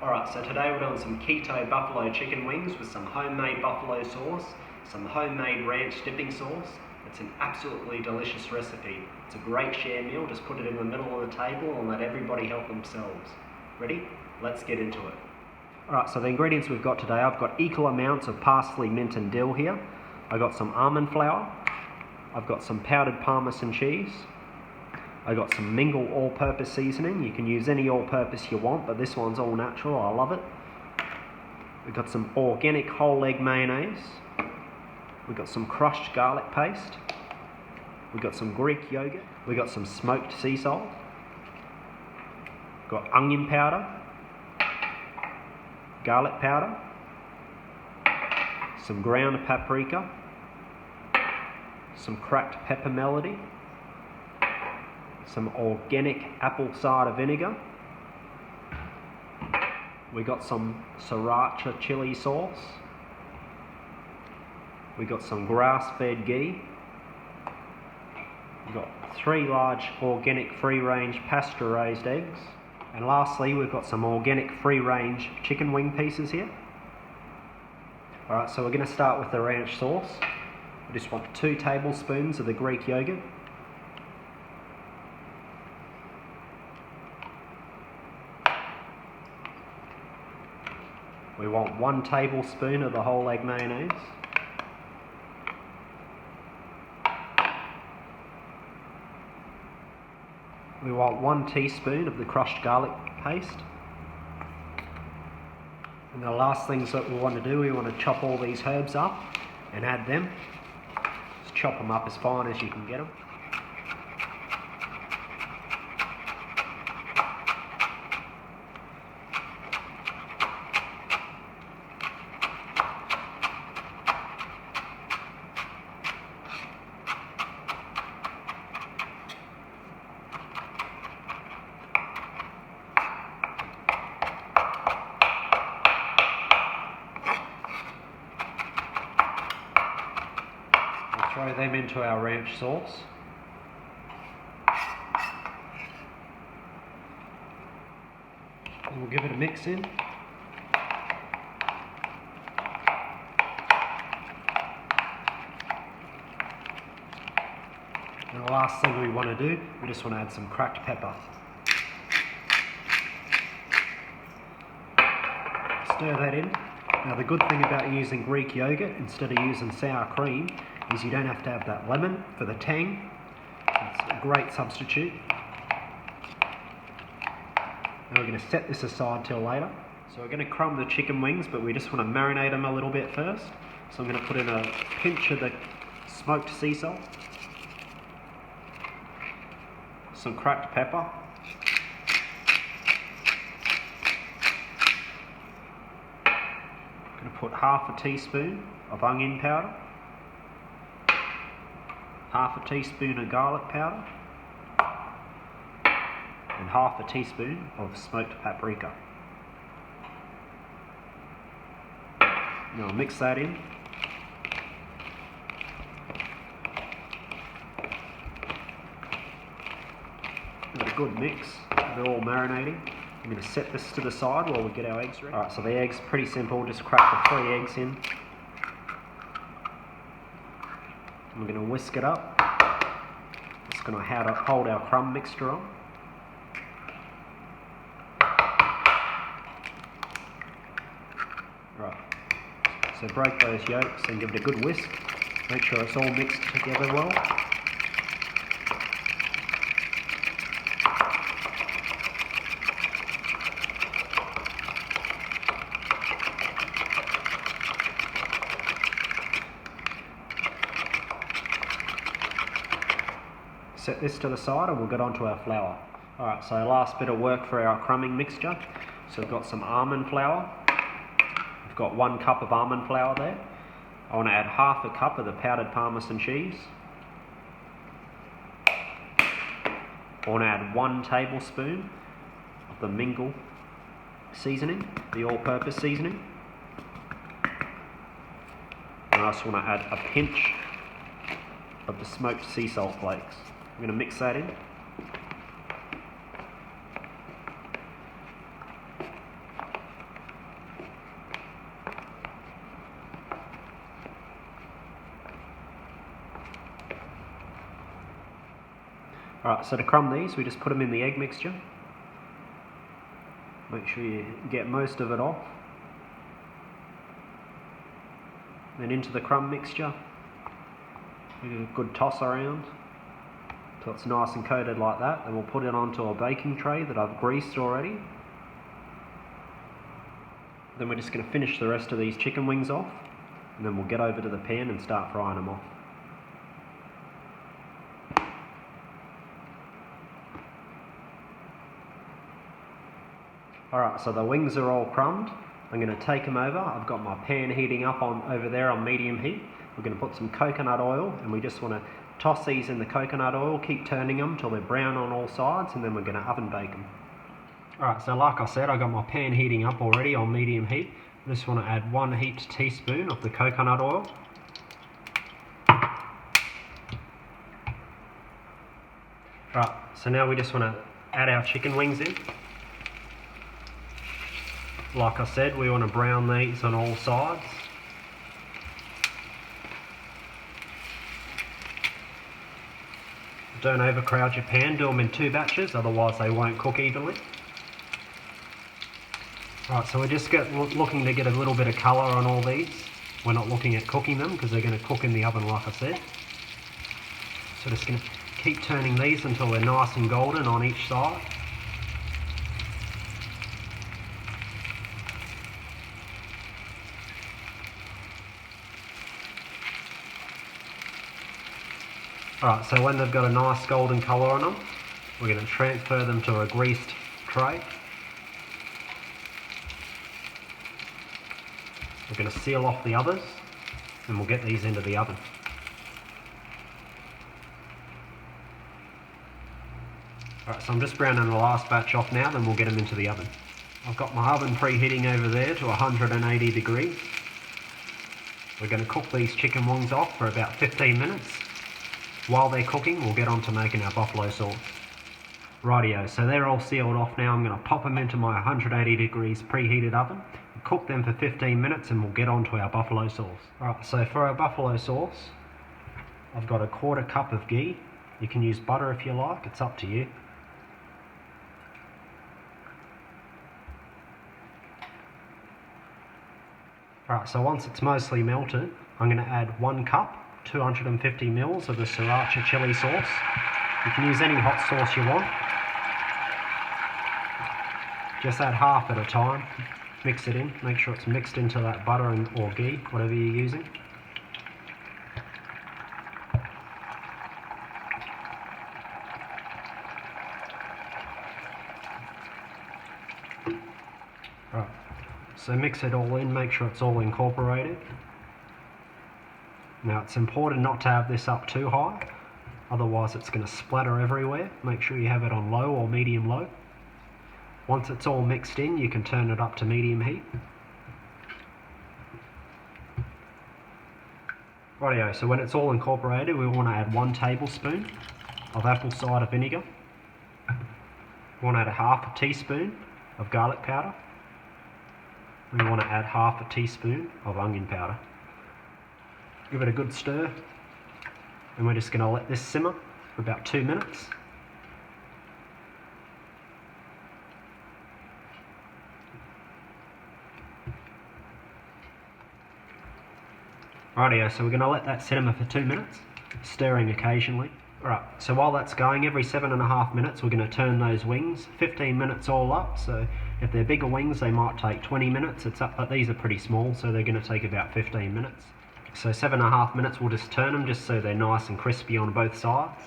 Alright, so today we're doing some keto buffalo chicken wings with some homemade buffalo sauce, some homemade ranch dipping sauce. It's an absolutely delicious recipe. It's a great share meal. Just put it in the middle of the table and let everybody help themselves. Ready? Let's get into it. Alright, so the ingredients we've got today, I've got equal amounts of parsley, mint and dill here. I've got some almond flour. I've got some powdered Parmesan cheese. I got some Mingle all-purpose seasoning. You can use any all-purpose you want, but this one's all natural. I love it. We've got some organic whole egg mayonnaise. We've got some crushed garlic paste. We've got some Greek yogurt. We've got some smoked sea salt. We've got onion powder, garlic powder, some ground paprika, some cracked pepper melody, some organic apple cider vinegar. We got some sriracha chili sauce. We got some grass-fed ghee. We've got 3 large organic free-range pasture-raised eggs. And lastly, we've got some organic free-range chicken wing pieces here. Alright, so we're going to start with the ranch sauce. We just want 2 tablespoons of the Greek yogurt. We want 1 tablespoon of the whole egg mayonnaise. We want 1 teaspoon of the crushed garlic paste. And the last things that we want to do, we want to chop all these herbs up and add them. Just chop them up as fine as you can get them. Throw them into our ranch sauce. And we'll give it a mix in. And the last thing we want to do, we just want to add some cracked pepper. Stir that in. Now the good thing about using Greek yogurt instead of using sour cream is you don't have to have that lemon for the tang. It's a great substitute. Now we're going to set this aside till later. So we're going to crumb the chicken wings, but we just want to marinate them a little bit first. So I'm going to put in a pinch of the smoked sea salt, some cracked pepper, I'm going to put half a teaspoon of onion powder, half a teaspoon of garlic powder, and half a teaspoon of smoked paprika. Now I'll mix that in. Got a good mix. They're all marinating. I'm going to set this to the side while we get our eggs ready. Alright, so the eggs, pretty simple. Just crack the 3 eggs in. We're going to whisk it up. Just going to hold our crumb mixture on. Right. So break those yolks and give it a good whisk. Make sure it's all mixed together well. Set this to the side and we'll get onto our flour. Alright, so last bit of work for our crumbing mixture. So we've got some almond flour. We've got 1 cup of almond flour there. I want to add half a cup of the powdered Parmesan cheese. I want to add 1 tablespoon of the Mingle seasoning, the all-purpose seasoning. And I also want to add a pinch of the smoked sea salt flakes. I'm going to mix that in. Alright, so to crumb these, we just put them in the egg mixture. Make sure you get most of it off. Then into the crumb mixture. Give it a good toss around till it's nice and coated like that. Then we'll put it onto a baking tray that I've greased already. Then we're just going to finish the rest of these chicken wings off, and then we'll get over to the pan and start frying them off. Alright, so the wings are all crumbed. I'm going to take them over. I've got my pan heating up over there on medium heat. We're going to put some coconut oil, and we just want to toss these in the coconut oil, keep turning them till they're brown on all sides, and then we're going to oven bake them. Alright, so like I said, I got my pan heating up already on medium heat. I just want to add 1 heaped teaspoon of the coconut oil. Right, so now we just want to add our chicken wings in. Like I said, we want to brown these on all sides. Don't overcrowd your pan, do them in 2 batches, otherwise they won't cook evenly. Right, so we're just looking to get a little bit of colour on all these. We're not looking at cooking them because they're going to cook in the oven like I said. So just going to keep turning these until they're nice and golden on each side. Alright, so when they've got a nice golden colour on them, we're going to transfer them to a greased tray. We're going to seal off the others, and we'll get these into the oven. Alright, so I'm just browning the last batch off now, then we'll get them into the oven. I've got my oven preheating over there to 180 degrees. We're going to cook these chicken wings off for about 15 minutes. While they're cooking, we'll get on to making our buffalo sauce. Rightio, so they're all sealed off now. I'm going to pop them into my 180 degrees preheated oven, cook them for 15 minutes, and we'll get on to our buffalo sauce. Alright, so for our buffalo sauce, I've got a 1/4 cup of ghee. You can use butter if you like, it's up to you. Alright, so once it's mostly melted, I'm going to add 1 cup, 250 ml of the sriracha chili sauce. You can use any hot sauce you want. Just add half at a time. Mix it in. Make sure it's mixed into that butter or ghee, whatever you're using. Right. So mix it all in. Make sure it's all incorporated. Now it's important not to have this up too high, otherwise it's going to splatter everywhere. Make sure you have it on low or medium low. Once it's all mixed in, you can turn it up to medium heat. Rightio, so when it's all incorporated, we want to add 1 tablespoon of apple cider vinegar. We want to add 1/2 teaspoon of garlic powder. We want to add 1/2 teaspoon of onion powder. Give it a good stir, and we're just going to let this simmer for about 2 minutes. Rightio, so we're going to let that simmer for 2 minutes, stirring occasionally. Alright, so while that's going, every 7.5 minutes we're going to turn those wings, 15 minutes all up. So if they're bigger wings they might take 20 minutes, but these are pretty small, so they're going to take about 15 minutes. So 7.5 minutes we'll just turn them just so they're nice and crispy on both sides.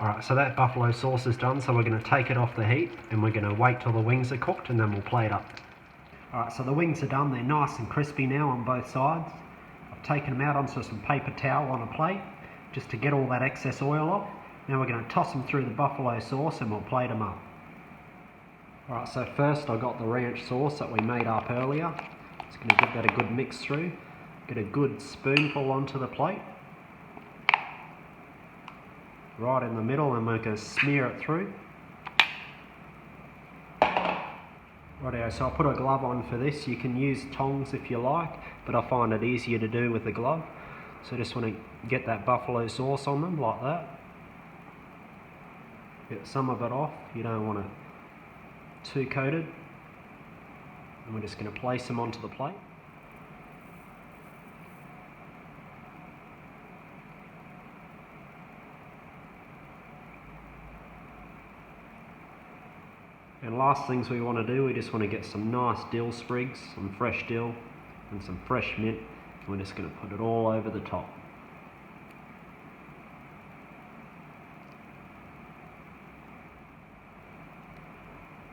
Alright, so that buffalo sauce is done, so we're going to take it off the heat and we're going to wait till the wings are cooked and then we'll plate up. Alright, so the wings are done, they're nice and crispy now on both sides. I've taken them out onto some paper towel on a plate just to get all that excess oil off. Now we're going to toss them through the buffalo sauce and we'll plate them up. Alright, so first I got the ranch sauce that we made up earlier. Just going to give that a good mix through. Get a good spoonful onto the plate. Right in the middle, and we're going to smear it through. Rightio, so I'll put a glove on for this. You can use tongs if you like, but I find it easier to do with the glove. So just want to get that buffalo sauce on them like that. Get some of it off, you don't want it too coated. And we're just going to place them onto the plate. And last things we want to do, we just want to get some nice dill sprigs, some fresh dill and some fresh mint. And we're just going to put it all over the top.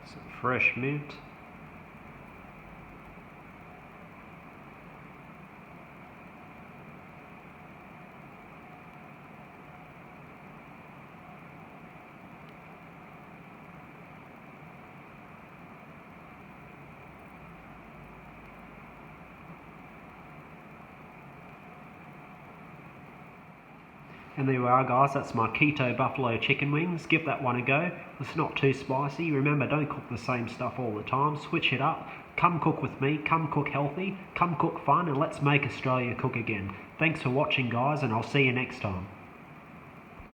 Some fresh mint. And there you are, guys, that's my keto buffalo chicken wings. Give that one a go. It's not too spicy. Remember, don't cook the same stuff all the time. Switch it up. Come cook with me. Come cook healthy. Come cook fun, and let's make Australia cook again. Thanks for watching, guys, and I'll see you next time.